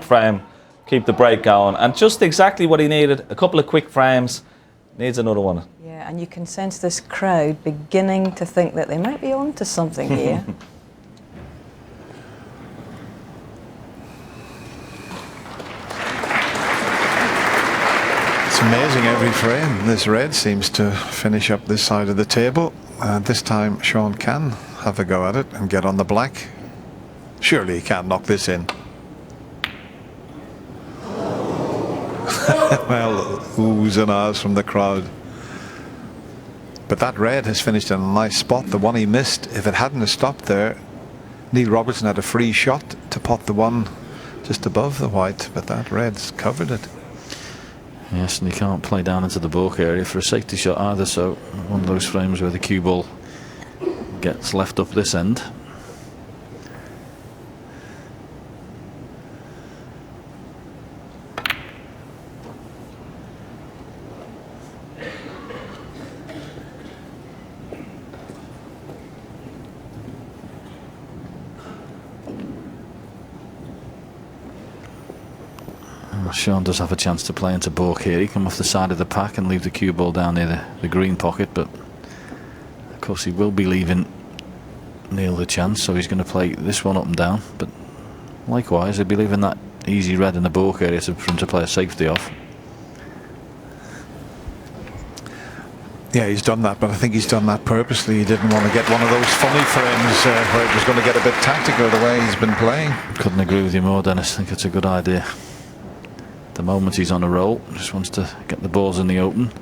frame, keep the break going, and just exactly what he needed. A couple of quick frames, needs another one. Yeah, and you can sense this crowd beginning to think that they might be on to something here. It's amazing every frame. This red seems to finish up this side of the table. This time Shaun can have a go at it and get on the black. Surely he can't knock this in. Well, oohs and ahs from the crowd. But that red has finished in a nice spot. The one he missed, if it hadn't have stopped there, Neil Robertson had a free shot to pot the one just above the white, but that red's covered it. Yes, and he can't play down into the baulk area for a safety shot either, so one of those frames where the cue ball gets left up this end. Shaun does have a chance to play into baulk here. He come off the side of the pack and leave the cue ball down near the green pocket, but of course he will be leaving Neil the chance, so he's going to play this one up and down, but likewise he'll be leaving that easy red in the baulk area for him to play a safety off. Yeah, he's done that, but I think he's done that purposely. He didn't want to get one of those funny frames where it was going to get a bit tactical the way he's been playing. Couldn't agree with you more, Dennis. I think it's a good idea. The moment he's on a roll, just wants to get the balls in the open,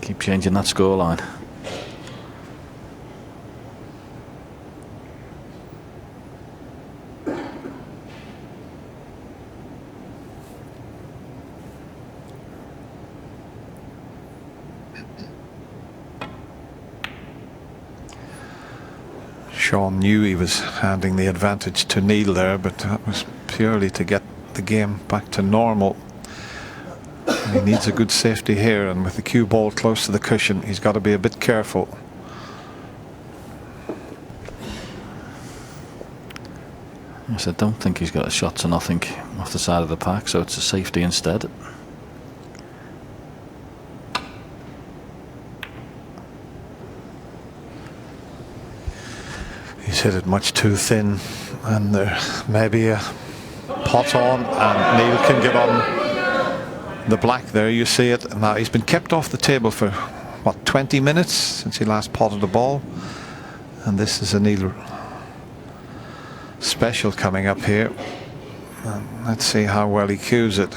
keep changing that scoreline. Shaun knew he was handing the advantage to Neil there, but that was purely to get the game back to normal. He needs a good safety here, and with the cue ball close to the cushion, he's got to be a bit careful. Yes, I don't think he's got a shot to nothing off the side of the pack, so it's a safety instead. He's hit it much too thin, and there may be a pot on, and Neil can get on the black there. You see it now. He's been kept off the table for what, 20 minutes since he last potted the ball, and this is a Neil special coming up here. And let's see how well he cues it.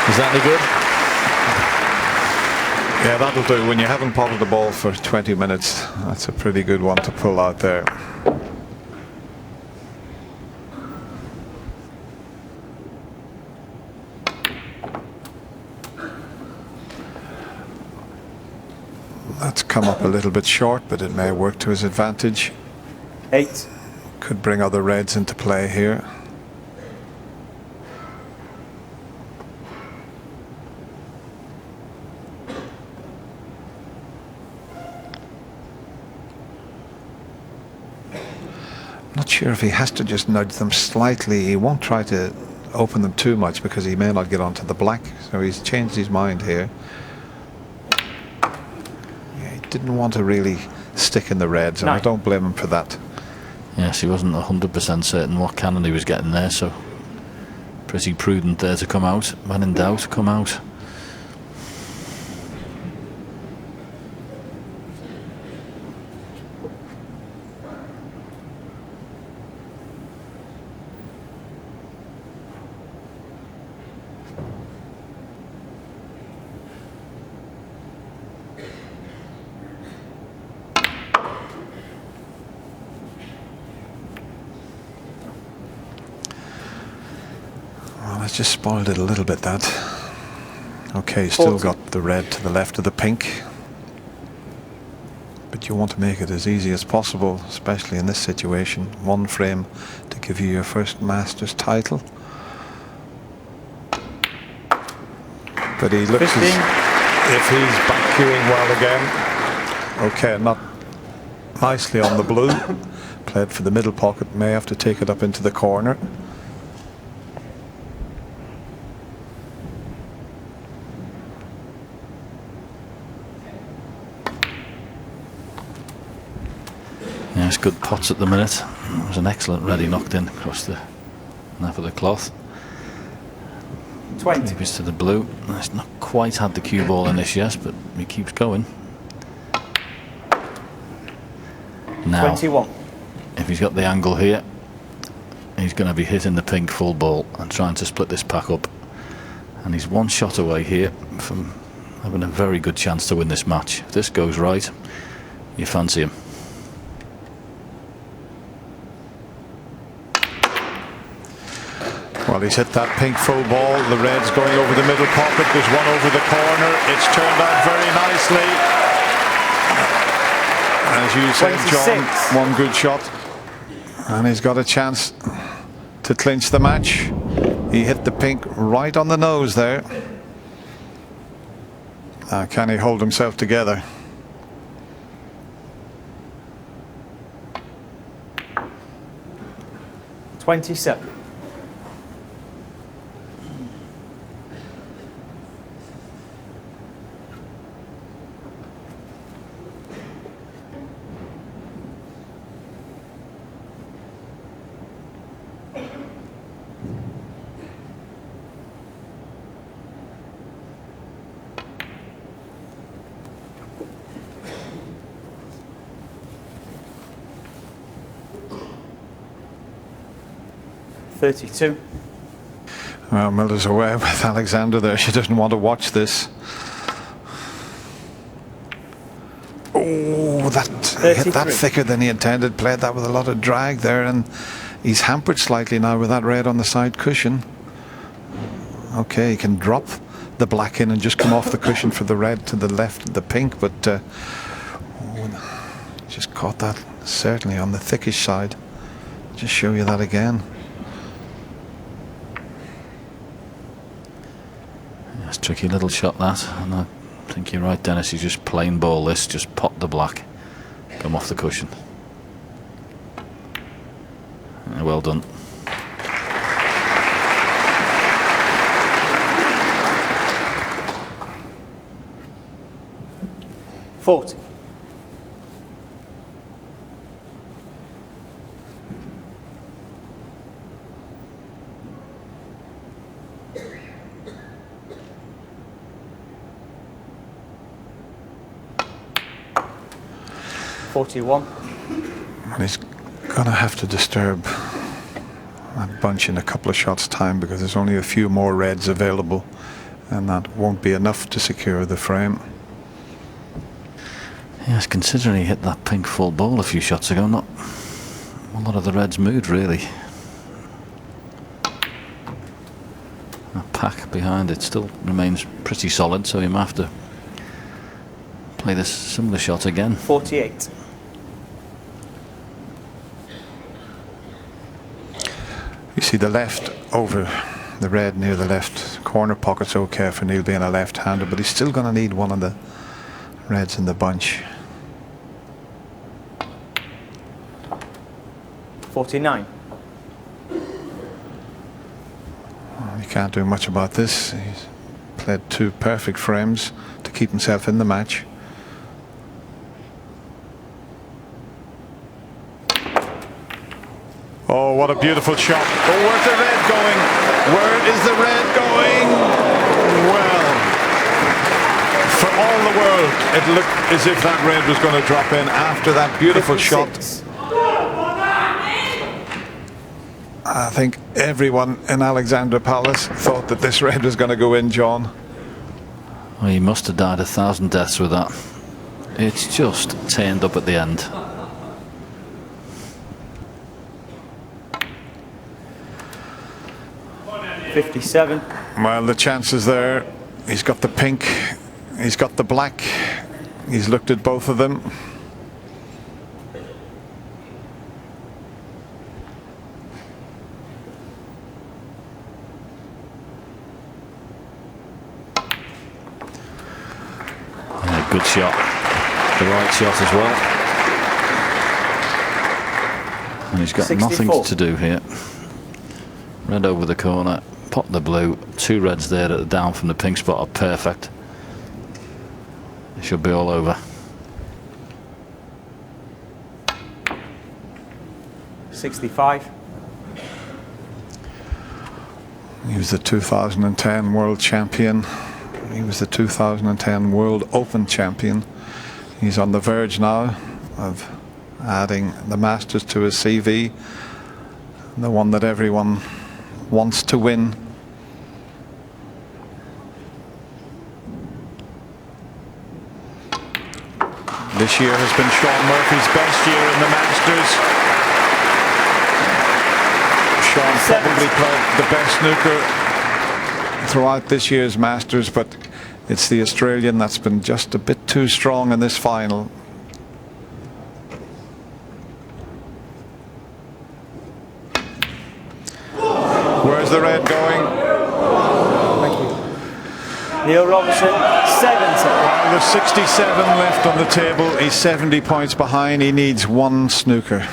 Is that any good? Yeah, that'll do. When you haven't potted the ball for 20 minutes, that's a pretty good one to pull out there. That's come up a little bit short, but it may work to his advantage. 8. Could bring other reds into play here. Not sure if he has to just nudge them slightly. He won't try to open them too much because he may not get onto the black, so he's changed his mind here. Yeah, he didn't want to really stick in the reds, and I don't blame him for that. Yes, he wasn't 100% certain what cannon he was getting there, so pretty prudent there to come out. When in doubt, come out. Just spoiled it a little bit, that. Okay, still got the red to the left of the pink, but you want to make it as easy as possible, especially in this situation. One frame to give you your first Masters title. But he looks 15. as if he's back queuing well again. Okay, not nicely on the blue. Played for the middle pocket, may have to take it up into the corner. Yeah, it's good pots at the minute. It was an excellent ready knocked in across the nap of the cloth. 20. Maybe it's to the blue. It's not quite had the cue ball in this yet, but he keeps going. Now, 21. if he's got the angle here, he's going to be hitting the pink full ball and trying to split this pack up. And he's one shot away here from having a very good chance to win this match. If this goes right, you fancy him. Well, he's hit that pink full ball. The red's going over the middle pocket. There's one over the corner. It's turned out very nicely. As you said, John, one good shot. And he's got a chance to clinch the match. He hit the pink right on the nose there. Can he hold himself together? $27. $32. Well, Miller's away with Alexander there. She doesn't want to watch this. Oh, that hit that thicker than he intended. Played that with a lot of drag there, and he's hampered slightly now with that red on the side cushion. Okay, he can drop the black in and just come off the cushion for the red to the left, the pink, but just caught that certainly on the thickish side. Just show you that again. It's a tricky little shot, that. And I think you're right, Dennis. You just plain ball this, just pot the black, come off the cushion. Well done. $40. $41. And he's going to have to disturb that bunch in a couple of shots' time, because there's only a few more reds available, and that won't be enough to secure the frame. Yes, considering he hit that pink full ball a few shots ago, not a lot of the reds moved really. That pack behind it still remains pretty solid, so you might have to play this similar shot again. 48. You see the left over the red near the left corner pocket's okay for Neil being a left-hander, but he's still going to need one of the reds in the bunch. 49. Well, he can't do much about this. He's played two perfect frames to keep himself in the match. Oh, what a beautiful shot. Oh, where's the red going? Where is the red going? Well, for all the world, it looked as if that red was going to drop in after that beautiful 56. shot. I think everyone in Alexandra Palace thought that this red was going to go in, John. Well, he must have died 1,000 deaths with that. It's just turned up at the end. $57. Well, the chances there. He's got the pink, he's got the black. He's looked at both of them. Good shot. The right shot as well. And he's got 64. nothing to do here. Red over the corner, pop the blue. 2 reds there that are down from the pink spot are perfect. It should be all over. 65. He was the 2010 World Champion. He was the 2010 World Open Champion. He's on the verge now of adding the Masters to his CV. The one that everyone wants to win. This year has been Shaun Murphy's best year in the Masters. Shaun probably played the best snooker throughout this year's Masters, but it's the Australian that's been just a bit too strong in this final. Where's the red going? Thank you. Neil Robertson, 70. Well, there's 67 left on the table. He's 70 points behind. He needs 1 snooker.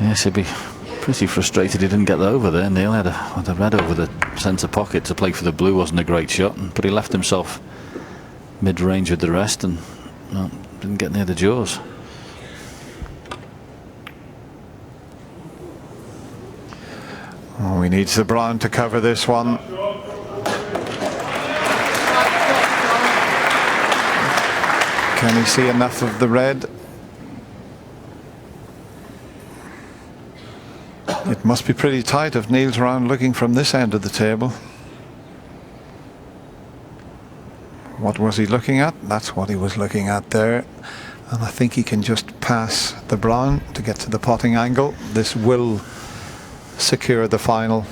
Yes, he'd be pretty frustrated he didn't get that over there. Neil had a red over the centre pocket to play for the blue. Wasn't a great shot, but he left himself mid-range with the rest and well, didn't get near the jaws. Oh, he needs the brown to cover this one. Can he see enough of the red? It must be pretty tight if Neil's around looking from this end of the table. What was he looking at? That's what he was looking at there. And I think he can just pass the brown to get to the potting angle. This will secure the final.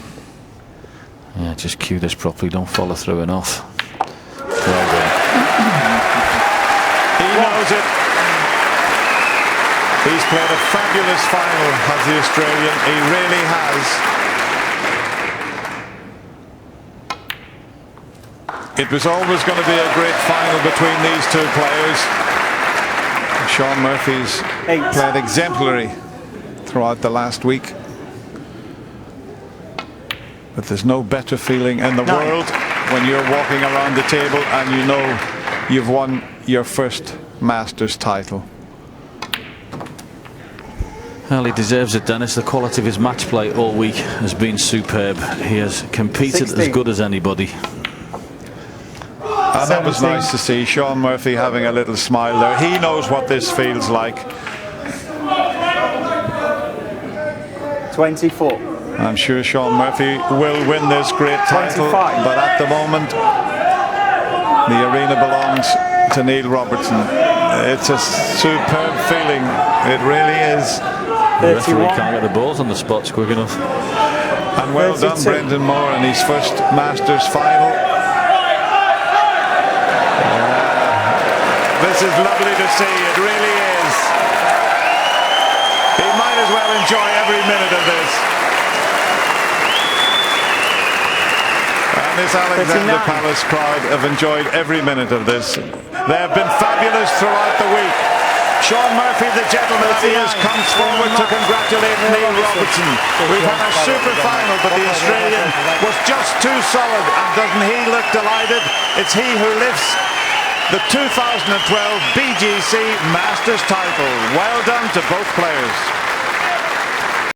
Yeah, just cue this properly, don't follow through and off. Well done. He knows it. He's played a fabulous final, has the Australian. He really has. It was always going to be a great final between these 2 players. Shaun Murphy's played exemplary throughout the last week. But there's no better feeling in the world when you're walking around the table and you know you've won your first Masters title. Well, he deserves it, Dennis. The quality of his match play all week has been superb. He has competed 16. as good as anybody. And that was nice to see Shaun Murphy having a little smile there. He knows what this feels like. 24. I'm sure Shaun Murphy will win this great title, 25. but at the moment the arena belongs to Neil Robertson. It's a superb feeling. It really is. The referee can't get the balls on the spots quick enough. And well done, Brendan Moore, in his first Masters final. This is lovely to see. It really is. He might as well enjoy every minute of this. And this Alexander Palace crowd have enjoyed every minute of this. They have been fabulous throughout the week. Shaun Murphy, the gentleman of the year, comes forward to congratulate Neil Robertson. We've had a super final, but the Australian was just too solid. And doesn't he look delighted? It's he who lifts the 2012 BGC Masters title. Well done to both players.